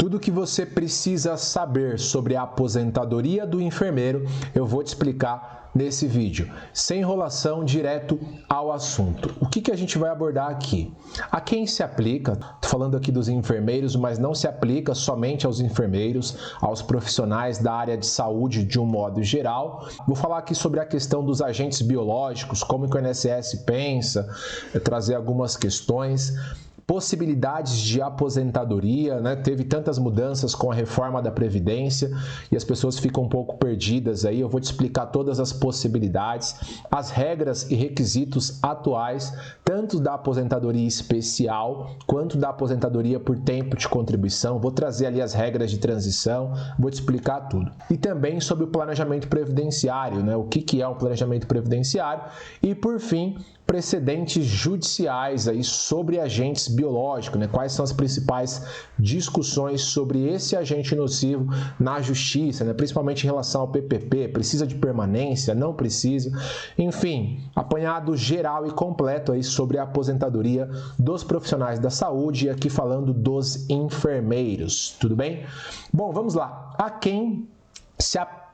Tudo que você precisa saber sobre a aposentadoria do enfermeiro, eu vou te explicar nesse vídeo. Sem enrolação, direto ao assunto. O que a gente vai abordar aqui? A quem se aplica, estou falando aqui dos enfermeiros, mas não se aplica somente aos enfermeiros, aos profissionais da área de saúde de um modo geral. Vou falar aqui sobre a questão dos agentes biológicos, como que o INSS pensa, trazer algumas questões. Possibilidades de aposentadoria, né? Teve tantas mudanças com a reforma da Previdência e as pessoas ficam um pouco perdidas aí. Eu vou te explicar todas as possibilidades, as regras e requisitos atuais, tanto da aposentadoria especial quanto da aposentadoria por tempo de contribuição. Vou trazer ali as regras de transição, vou te explicar tudo. E também sobre o planejamento previdenciário, né? O que é um planejamento previdenciário e, por fim, precedentes judiciais aí sobre agentes biológicos, né? Quais são as principais discussões sobre esse agente nocivo na justiça, né? Principalmente em relação ao PPP, precisa de permanência, não precisa, enfim, apanhado geral e completo aí sobre a aposentadoria dos profissionais da saúde, e aqui falando dos enfermeiros, tudo bem? Bom, vamos lá. A quem se aplica?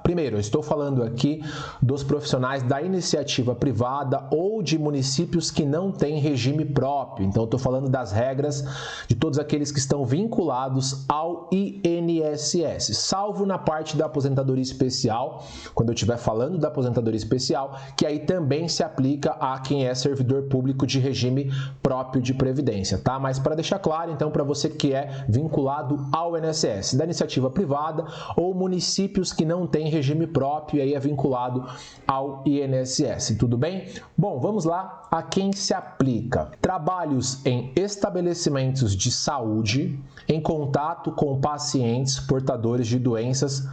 Primeiro, eu estou falando aqui dos profissionais da iniciativa privada ou de municípios que não têm regime próprio. Então, eu estou falando das regras de todos aqueles que estão vinculados ao INSS, salvo na parte da aposentadoria especial, quando eu estiver falando da aposentadoria especial, que aí também se aplica a quem é servidor público de regime próprio de previdência, tá? Mas para deixar claro, então, para você que é vinculado ao INSS, da iniciativa privada ou município que não têm regime próprio e aí é vinculado ao INSS, tudo bem? Bom, vamos lá, a quem se aplica? Trabalhos em estabelecimentos de saúde em contato com pacientes portadores de doenças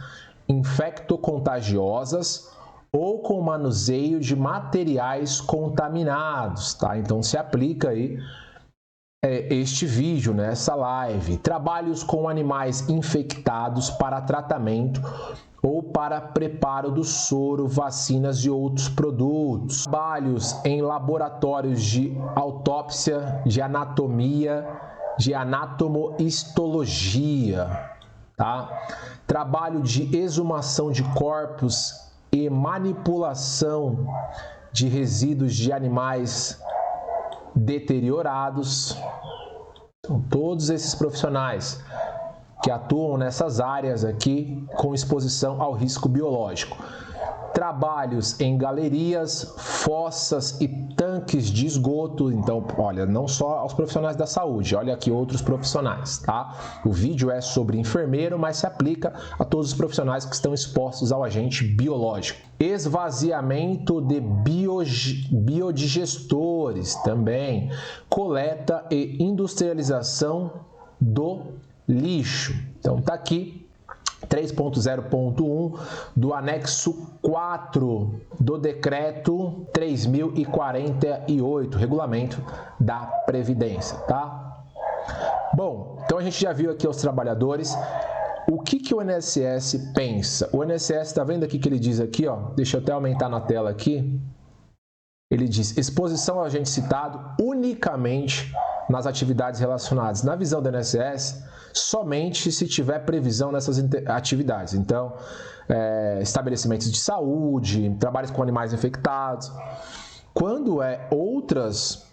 infectocontagiosas ou com manuseio de materiais contaminados, tá? Então se aplica aí este vídeo, né, essa live. Trabalhos com animais infectados para tratamento ou para preparo do soro, vacinas e outros produtos. Trabalhos em laboratórios de autópsia, de anatomia, de anatomohistologia, tá? Trabalho de exumação de corpos e manipulação de resíduos de animais deteriorados. São todos esses profissionais que atuam nessas áreas aqui com exposição ao risco biológico. Trabalhos em galerias, fossas e tanques de esgoto. Então, olha, não só aos profissionais da saúde, olha aqui outros profissionais, tá? O vídeo é sobre enfermeiro, mas se aplica a todos os profissionais que estão expostos ao agente biológico. Esvaziamento de biodigestores também. Coleta e industrialização do lixo. Então, tá aqui 3.0.1 do anexo 4 do decreto 3048, regulamento da Previdência, tá? Bom, então a gente já viu aqui os trabalhadores. O que o INSS pensa? O INSS, está vendo aqui que ele diz aqui, ó, deixa eu até aumentar na tela aqui. Ele diz, exposição ao agente citado unicamente nas atividades relacionadas. Na visão do INSS, somente se tiver previsão nessas atividades. Então, estabelecimentos de saúde, trabalhos com animais infectados. Quando é outras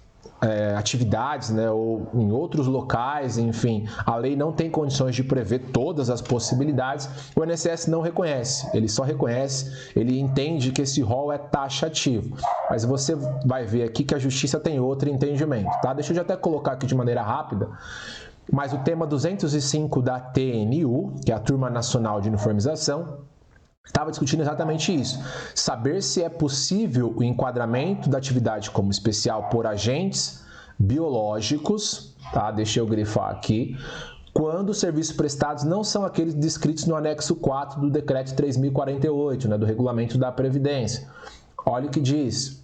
atividades, né, ou em outros locais, enfim, a lei não tem condições de prever todas as possibilidades, o INSS não reconhece, ele só reconhece, ele entende que esse rol é taxativo, mas você vai ver aqui que a Justiça tem outro entendimento, tá? Deixa eu já até colocar aqui de maneira rápida, mas o tema 205 da TNU, que é a Turma Nacional de Uniformização, estava discutindo exatamente isso, saber se é possível o enquadramento da atividade como especial por agentes biológicos, tá? Deixa eu grifar aqui, quando os serviços prestados não são aqueles descritos no anexo 4 do decreto 3048, né, do regulamento da Previdência. Olha o que diz.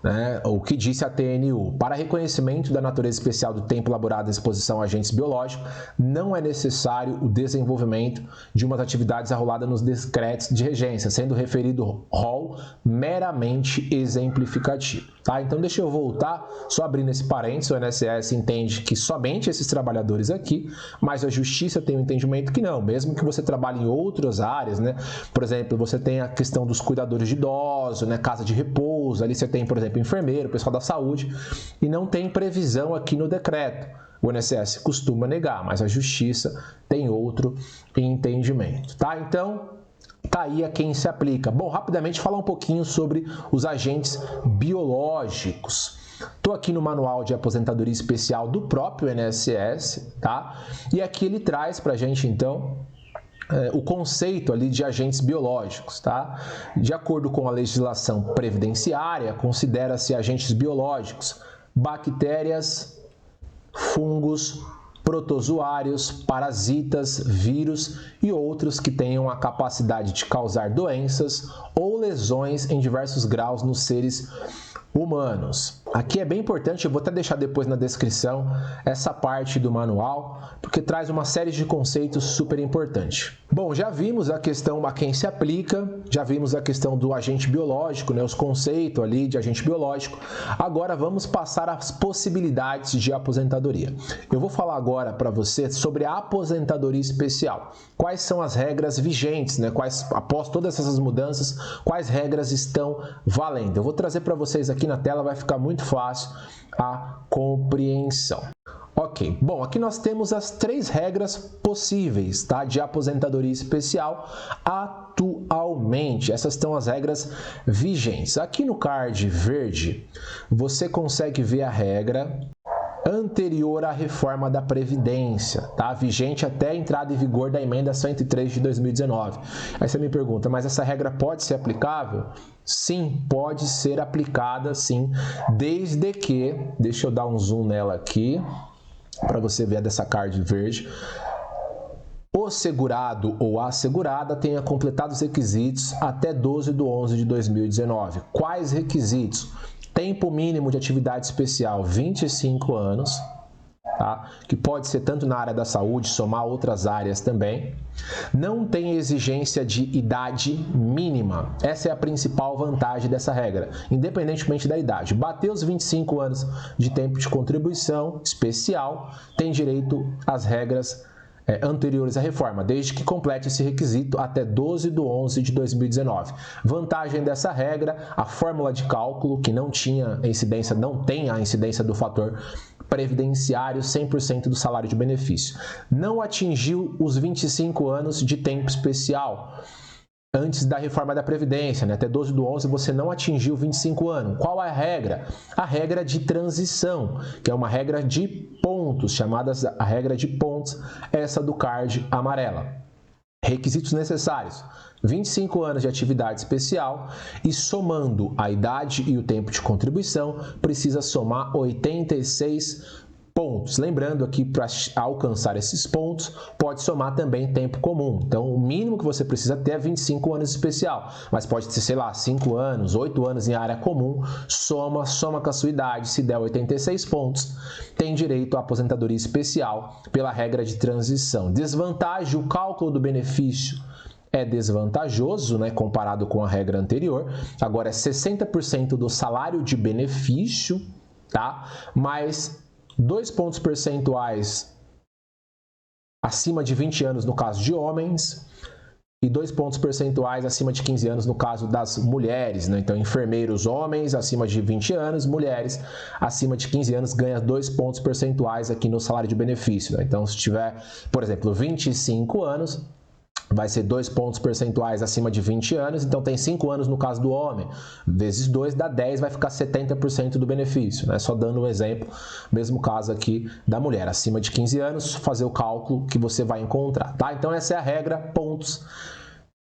né, o que disse a TNU. Para reconhecimento da natureza especial do tempo elaborado em exposição a agentes biológicos, não é necessário o desenvolvimento de umas atividades arroladas nos decretos de regência, sendo referido rol meramente exemplificativo. Tá? Então, deixa eu voltar, só abrindo esse parênteses, o INSS entende que somente esses trabalhadores aqui, mas a Justiça tem um entendimento que não, mesmo que você trabalhe em outras áreas, né? Por exemplo, você tem a questão dos cuidadores de idosos, né? Casa de repouso, ali você tem, por exemplo, enfermeiro, pessoal da saúde, e não tem previsão aqui no decreto. O INSS costuma negar, mas a Justiça tem outro entendimento, tá? Então, tá aí a quem se aplica. Bom, rapidamente falar um pouquinho sobre os agentes biológicos. Estou aqui no Manual de Aposentadoria Especial do próprio INSS, tá? E aqui ele traz para a gente, então, o conceito ali de agentes biológicos, tá? De acordo com a legislação previdenciária, considera-se agentes biológicos bactérias, fungos, protozoários, parasitas, vírus e outros que tenham a capacidade de causar doenças ou lesões em diversos graus nos seres humanos. Aqui é bem importante, eu vou até deixar depois na descrição essa parte do manual, porque traz uma série de conceitos super importantes. Bom, já vimos a questão a quem se aplica, já vimos a questão do agente biológico, né, os conceitos ali de agente biológico. Agora vamos passar às possibilidades de aposentadoria. Eu vou falar agora para você sobre a aposentadoria especial. Quais são as regras vigentes, né? Após todas essas mudanças, quais regras estão valendo? Eu vou trazer para vocês aqui na tela, vai ficar muito fácil a compreensão. Ok, bom, aqui nós temos as 3 regras possíveis, tá, de aposentadoria especial atualmente. Essas são as regras vigentes. Aqui no card verde, você consegue ver a regra anterior à reforma da Previdência, tá? Vigente até a entrada em vigor da emenda 103 de 2019. Aí você me pergunta, mas essa regra pode ser aplicável? Sim, pode ser aplicada, sim, desde que, deixa eu dar um zoom nela aqui, para você ver dessa card verde, o segurado ou a segurada tenha completado os requisitos até 12/11 de 2019. Quais requisitos? Tempo mínimo de atividade especial, 25 anos, tá? Que pode ser tanto na área da saúde, somar outras áreas também. Não tem exigência de idade mínima. Essa é a principal vantagem dessa regra, independentemente da idade. Bateu os 25 anos de tempo de contribuição especial, tem direito às regras anteriores à reforma, desde que complete esse requisito até 12/11 de 2019. Vantagem dessa regra, a fórmula de cálculo, que não tem a incidência do fator previdenciário, 100% do salário de benefício. Não atingiu os 25 anos de tempo especial antes da reforma da Previdência, né? Até 12/11 você não atingiu 25 anos. Qual é a regra? A regra de transição, que é uma regra de pontos, chamada a regra de pontos, essa do card amarela. Requisitos necessários: 25 anos de atividade especial e, somando a idade e o tempo de contribuição, precisa somar 86 pontos. Lembrando aqui, para alcançar esses pontos, pode somar também tempo comum. Então, o mínimo que você precisa ter é 25 anos especial, mas pode ser, sei lá, 5 anos, 8 anos em área comum, soma com a sua idade, se der 86 pontos, tem direito à aposentadoria especial pela regra de transição. Desvantagem: o cálculo do benefício é desvantajoso, né, comparado com a regra anterior. Agora é 60% do salário de benefício, tá? Mais 2 pontos percentuais acima de 20 anos no caso de homens e 2 pontos percentuais acima de 15 anos no caso das mulheres, né? Então, enfermeiros homens acima de 20 anos, mulheres acima de 15 anos ganha 2 pontos percentuais aqui no salário de benefício, né? Então, se tiver, por exemplo, 25 anos, vai ser 2 pontos percentuais acima de 20 anos, então tem 5 anos no caso do homem, vezes 2 dá 10, vai ficar 70% do benefício, né? Só dando um exemplo, mesmo caso aqui da mulher, acima de 15 anos, fazer o cálculo que você vai encontrar, tá? Então essa é a regra, pontos.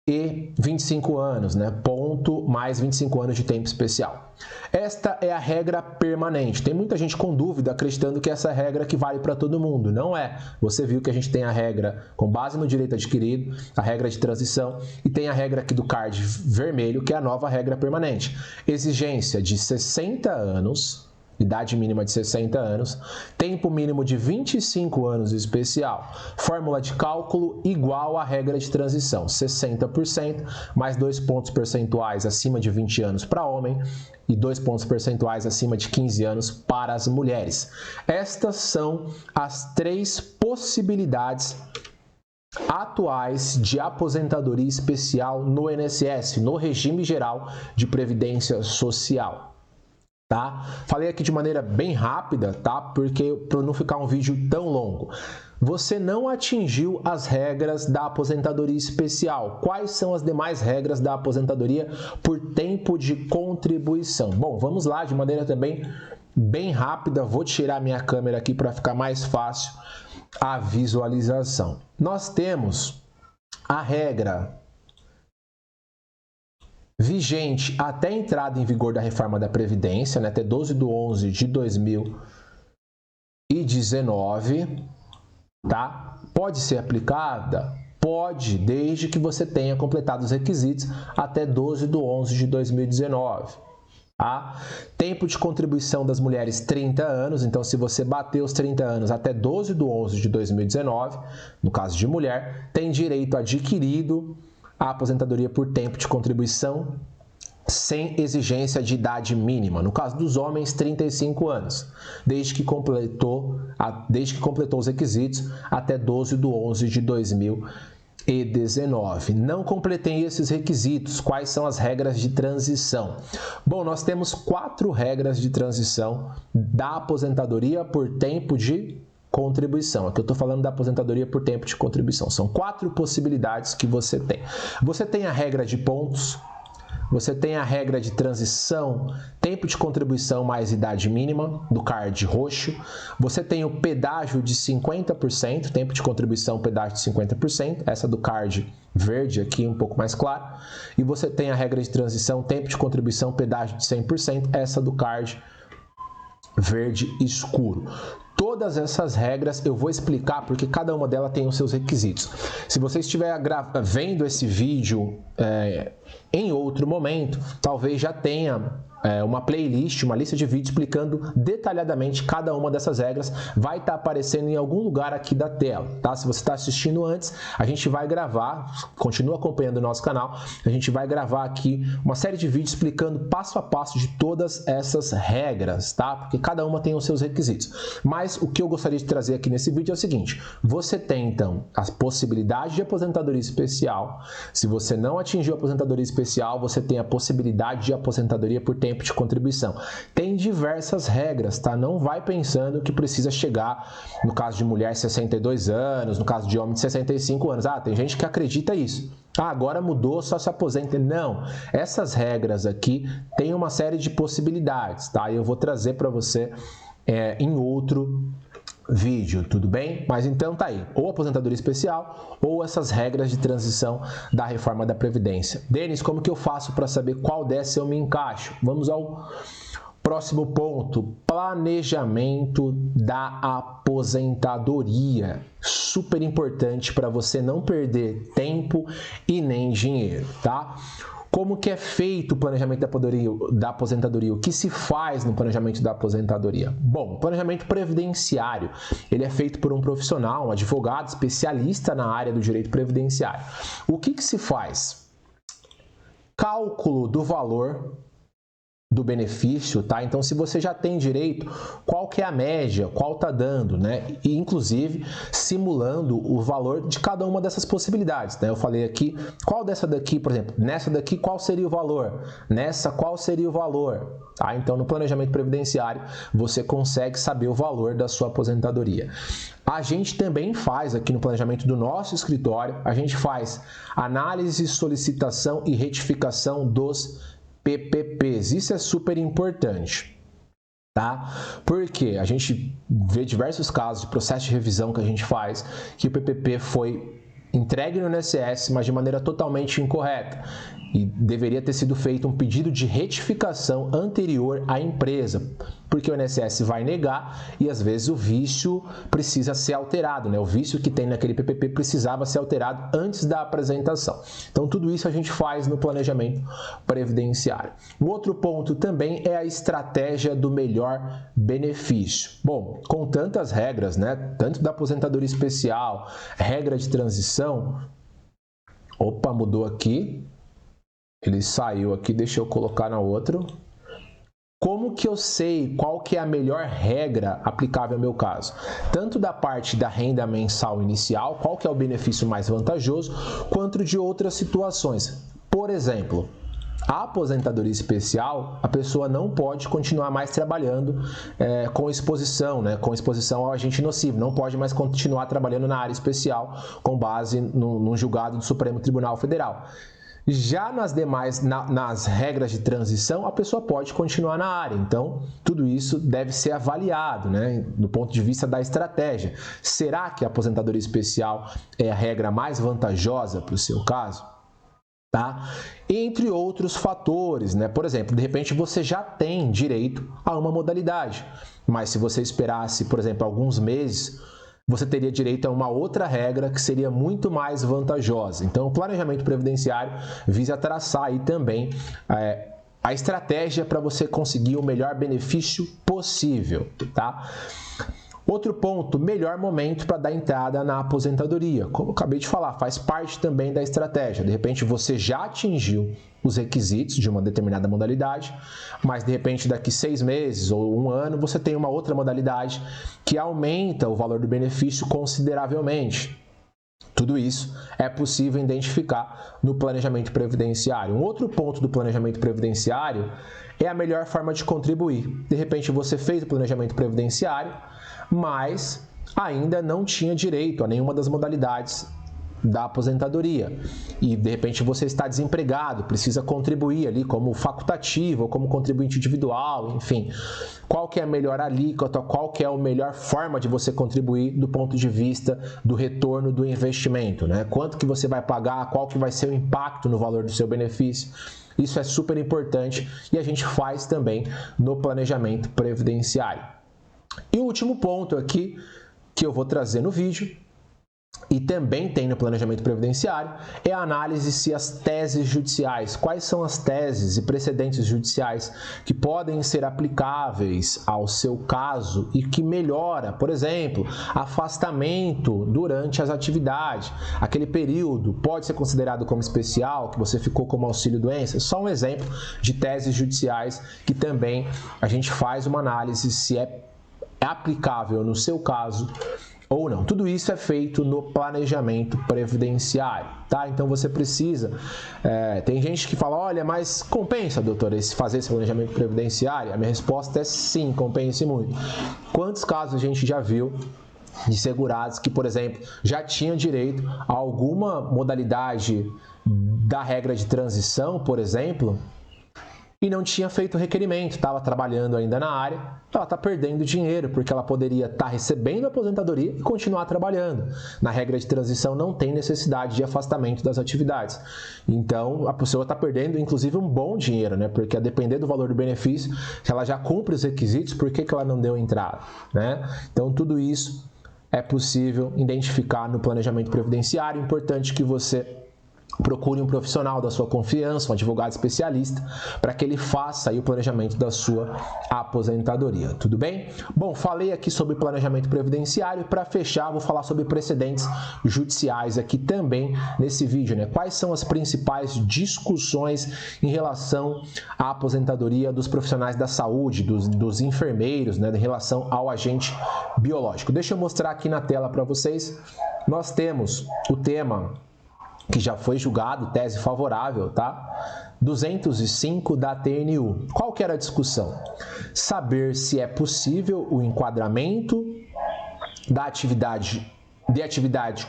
e 25 anos, né? Ponto mais 25 anos de tempo especial. Esta é a regra permanente. Tem muita gente com dúvida acreditando que essa é a regra que vale para todo mundo. Não é. Você viu que a gente tem a regra com base no direito adquirido, a regra de transição e tem a regra aqui do card vermelho, que é a nova regra permanente. Exigência de 60 anos, idade mínima de 60 anos, tempo mínimo de 25 anos especial. Fórmula de cálculo igual à regra de transição, 60% mais 2 pontos percentuais acima de 20 anos para homem e 2 pontos percentuais acima de 15 anos para as mulheres. Estas são as 3 possibilidades atuais de aposentadoria especial no INSS, no regime geral de previdência social. Tá? Falei aqui de maneira bem rápida, tá? Porque para não ficar um vídeo tão longo. Você não atingiu as regras da aposentadoria especial. Quais são as demais regras da aposentadoria por tempo de contribuição? Bom, vamos lá de maneira também bem rápida. Vou tirar minha câmera aqui para ficar mais fácil a visualização. Nós temos a regra vigente até a entrada em vigor da reforma da Previdência, né, até 12/11 de 2019, tá? Pode ser aplicada? Pode, desde que você tenha completado os requisitos até 12/11 de 2019. Tá? Tempo de contribuição das mulheres 30 anos, então se você bater os 30 anos até 12/11 de 2019, no caso de mulher, tem direito adquirido a aposentadoria por tempo de contribuição sem exigência de idade mínima. No caso dos homens, 35 anos, desde que completou os requisitos até 12/11 de 2019. Não completei esses requisitos. Quais são as regras de transição? Bom, nós temos 4 regras de transição da aposentadoria por tempo de contribuição. Aqui eu estou falando da aposentadoria por tempo de contribuição. São 4 possibilidades que você tem. Você tem a regra de pontos, você tem a regra de transição, tempo de contribuição mais idade mínima, do card roxo. Você tem o pedágio de 50%, tempo de contribuição, pedágio de 50%, essa do card verde aqui, um pouco mais claro. E você tem a regra de transição, tempo de contribuição, pedágio de 100%, essa do card verde escuro. Todas essas regras eu vou explicar porque cada uma delas tem os seus requisitos. Se você estiver vendo esse vídeo em outro momento, talvez já tenha uma playlist, uma lista de vídeos explicando detalhadamente cada uma dessas regras. Vai estar aparecendo em algum lugar aqui da tela, tá? Se você está assistindo antes, a gente vai gravar, continua acompanhando o nosso canal, a gente vai gravar aqui uma série de vídeos explicando passo a passo de todas essas regras, tá? Porque cada uma tem os seus requisitos. Mas o que eu gostaria de trazer aqui nesse vídeo é o seguinte: você tem então a possibilidade de aposentadoria especial. Se você não atingiu a aposentadoria especial, você tem a possibilidade de aposentadoria por tempo de contribuição. Tem diversas regras, tá? Não vai pensando que precisa chegar, no caso de mulher, 62 anos, no caso de homem, de 65 anos. Ah, tem gente que acredita isso. Ah, agora mudou, só se aposenta. Não, essas regras aqui têm uma série de possibilidades, tá? Eu vou trazer para você em outro vídeo, tudo bem? Mas então tá aí, ou aposentadoria especial ou essas regras de transição da reforma da Previdência. Denis, como que eu faço para saber qual dessa eu me encaixo? Vamos ao próximo ponto: planejamento da aposentadoria. Super importante para você não perder tempo e nem dinheiro, tá? Como que é feito o planejamento da aposentadoria? O que se faz no planejamento da aposentadoria? Bom, o planejamento previdenciário, ele é feito por um profissional, um advogado especialista na área do direito previdenciário. O que se faz? Cálculo do valor do benefício, tá? Então, se você já tem direito, qual que é a média, qual tá dando, né? E, inclusive, simulando o valor de cada uma dessas possibilidades, né? Eu falei aqui, qual dessa daqui, por exemplo, nessa daqui, qual seria o valor? Nessa, qual seria o valor? Tá? Então, no planejamento previdenciário, você consegue saber o valor da sua aposentadoria. A gente também faz aqui no planejamento do nosso escritório, a gente faz análise, solicitação e retificação dos PPPs. Isso é super importante, tá? Porque a gente vê diversos casos de processo de revisão que a gente faz que o PPP foi entregue no INSS, mas de maneira totalmente incorreta. E deveria ter sido feito um pedido de retificação anterior à empresa, porque o INSS vai negar e às vezes o vício precisa ser alterado, né? O vício que tem naquele PPP precisava ser alterado antes da apresentação. Então tudo isso a gente faz no planejamento previdenciário. Um outro ponto também é a estratégia do melhor benefício. Bom, com tantas regras, né? Tanto da aposentadoria especial, regra de transição. Opa, mudou aqui. Ele saiu aqui, deixa eu colocar na outra. Como que eu sei qual que é a melhor regra aplicável ao meu caso? Tanto da parte da renda mensal inicial, qual que é o benefício mais vantajoso, quanto de outras situações. Por exemplo, a aposentadoria especial, a pessoa não pode continuar mais trabalhando com exposição, né? Com exposição ao agente nocivo, não pode mais continuar trabalhando na área especial com base num julgado do Supremo Tribunal Federal. Já nas demais, nas regras de transição, a pessoa pode continuar na área. Então, tudo isso deve ser avaliado, né, do ponto de vista da estratégia. Será que a aposentadoria especial é a regra mais vantajosa para o seu caso? Tá? Entre outros fatores, né? Por exemplo, de repente você já tem direito a uma modalidade, mas se você esperasse, por exemplo, alguns meses, você teria direito a uma outra regra que seria muito mais vantajosa. Então, o planejamento previdenciário visa traçar aí também a estratégia para você conseguir o melhor benefício possível, tá? Outro ponto, melhor momento para dar entrada na aposentadoria. Como eu acabei de falar, faz parte também da estratégia. De repente você já atingiu os requisitos de uma determinada modalidade, mas de repente daqui 6 meses ou 1 ano você tem uma outra modalidade que aumenta o valor do benefício consideravelmente. Tudo isso é possível identificar no planejamento previdenciário. Um outro ponto do planejamento previdenciário é a melhor forma de contribuir. De repente você fez o planejamento previdenciário, mas ainda não tinha direito a nenhuma das modalidades da aposentadoria e de repente você está desempregado, precisa contribuir ali como facultativo ou como contribuinte individual, enfim. Qual que é a melhor alíquota, qual que é a melhor forma de você contribuir do ponto de vista do retorno do investimento, né? Quanto que você vai pagar, qual que vai ser o impacto no valor do seu benefício. Isso é super importante e a gente faz também no planejamento previdenciário. E o último ponto aqui que eu vou trazer no vídeo, e também tem no planejamento previdenciário, é a análise se as teses judiciais, quais são as teses e precedentes judiciais que podem ser aplicáveis ao seu caso e que melhora, por exemplo, afastamento durante as atividades. Aquele período pode ser considerado como especial, que você ficou como auxílio-doença. Só um exemplo de teses judiciais que também a gente faz uma análise se é aplicável no seu caso ou não. Tudo isso é feito no planejamento previdenciário, tá? Então você precisa... tem gente que fala, olha, mas compensa, doutor, fazer esse planejamento previdenciário? A minha resposta é sim, compensa muito. Quantos casos a gente já viu de segurados que, por exemplo, já tinham direito a alguma modalidade da regra de transição, por exemplo, e não tinha feito o requerimento, estava trabalhando ainda na área, ela está perdendo dinheiro, porque ela poderia estar recebendo a aposentadoria e continuar trabalhando. Na regra de transição não tem necessidade de afastamento das atividades. Então, a pessoa está perdendo, inclusive, um bom dinheiro, né? Porque a depender do valor do benefício, se ela já cumpre os requisitos, por que ela não deu entrada, né? Então, tudo isso é possível identificar no planejamento previdenciário. Importante que você procure um profissional da sua confiança, um advogado especialista, para que ele faça aí o planejamento da sua aposentadoria. Tudo bem? Bom, falei aqui sobre planejamento previdenciário. Para fechar, vou falar sobre precedentes judiciais aqui também nesse vídeo, né? Quais são as principais discussões em relação à aposentadoria dos profissionais da saúde, dos enfermeiros, né, em relação ao agente biológico? Deixa eu mostrar aqui na tela para vocês. Nós temos o tema que já foi julgado, tese favorável, tá? 205 da TNU. Qual que era a discussão? Saber se é possível o enquadramento da atividade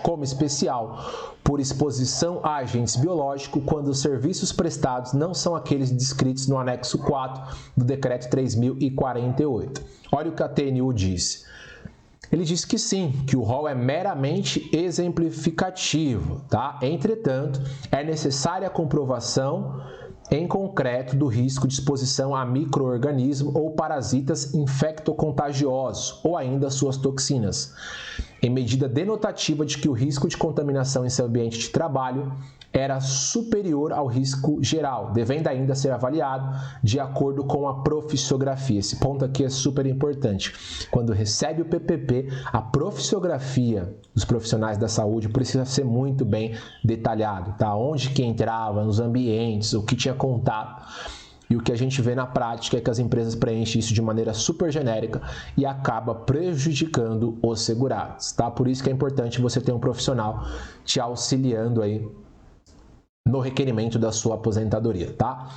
como especial por exposição a agentes biológicos quando os serviços prestados não são aqueles descritos no anexo 4 do Decreto 3.048. Olha o que a TNU disse. Ele diz que sim, que o rol é meramente exemplificativo, tá? Entretanto, é necessária a comprovação em concreto do risco de exposição a micro-organismos ou parasitas infectocontagiosos ou ainda suas toxinas, em medida denotativa de que o risco de contaminação em seu ambiente de trabalho era superior ao risco geral, devendo ainda ser avaliado de acordo com a profissiografia. Esse ponto aqui é super importante. Quando recebe o PPP, a profissiografia dos profissionais da saúde precisa ser muito bem detalhado, tá? Onde que entrava, nos ambientes, o que tinha contato. E o que a gente vê na prática é que as empresas preenchem isso de maneira super genérica e acaba prejudicando os segurados, tá? Por isso que é importante você ter um profissional te auxiliando aí no requerimento da sua aposentadoria, tá?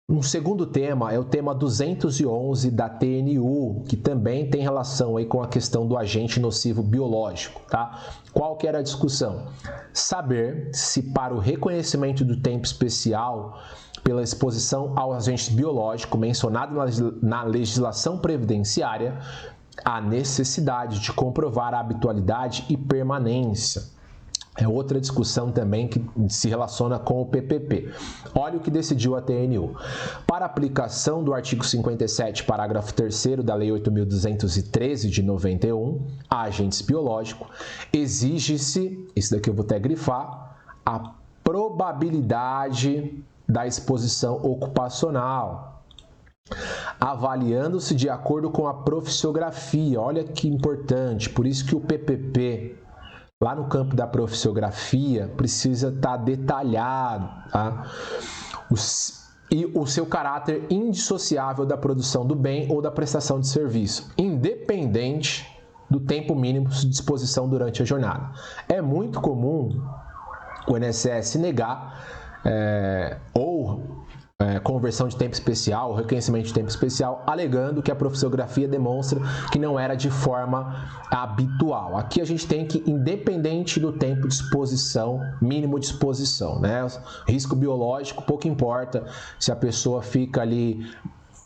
Um segundo tema é o tema 211 da TNU, que também tem relação aí com a questão do agente nocivo biológico, tá? Qual que era a discussão? Saber se para o reconhecimento do tempo especial pela exposição ao agente biológico mencionado na legislação previdenciária, há necessidade de comprovar a habitualidade e permanência. É outra discussão também que se relaciona com o PPP. Olha o que decidiu a TNU. Para aplicação do artigo 57, parágrafo 3º da Lei 8.213 de 91, a agentes biológicos, exige-se, isso daqui eu vou até grifar, a probabilidade da exposição ocupacional, avaliando-se de acordo com a profissiografia. Olha que importante, por isso que o PPP, lá no campo da profissiografia, precisa estar detalhado, tá? E o seu caráter indissociável da produção do bem ou da prestação de serviço, independente do tempo mínimo de disposição durante a jornada. É muito comum o INSS negar conversão de tempo especial, reconhecimento de tempo especial, alegando que a profissiografia demonstra que não era de forma habitual. Aqui a gente tem que, independente do tempo de exposição, mínimo de exposição, né? Risco biológico, pouco importa se a pessoa fica ali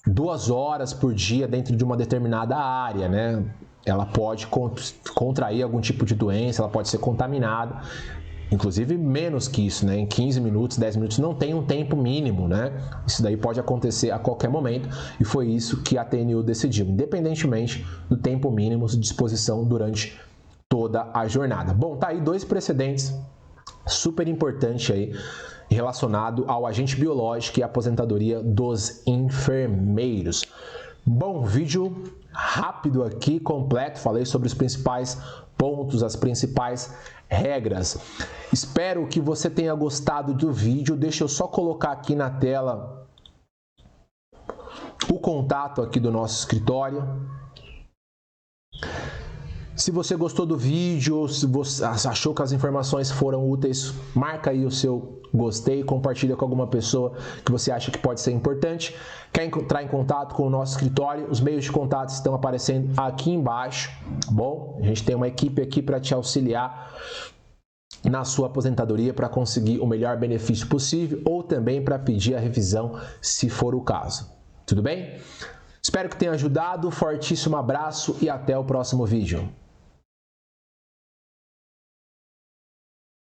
2 horas por dia dentro de uma determinada área, né? Ela pode contrair algum tipo de doença, ela pode ser contaminada. Inclusive menos que isso, né? Em 15 minutos, 10 minutos, não tem um tempo mínimo, né? Isso daí pode acontecer a qualquer momento e foi isso que a TNU decidiu, independentemente do tempo mínimo de disposição durante toda a jornada. Bom, tá aí 2 precedentes super importantes aí relacionado ao agente biológico e aposentadoria dos enfermeiros. Bom, vídeo rápido aqui, completo, falei sobre os principais pontos, as principais regras. Espero que você tenha gostado do vídeo. Deixa eu só colocar aqui na tela o contato aqui do nosso escritório. Se você gostou do vídeo, se você achou que as informações foram úteis, marca aí o seu gostei, compartilha com alguma pessoa que você acha que pode ser importante. Quer entrar em contato com o nosso escritório? Os meios de contato estão aparecendo aqui embaixo, tá bom? A gente tem uma equipe aqui para te auxiliar na sua aposentadoria para conseguir o melhor benefício possível ou também para pedir a revisão, se for o caso. Tudo bem? Espero que tenha ajudado, fortíssimo abraço e até o próximo vídeo.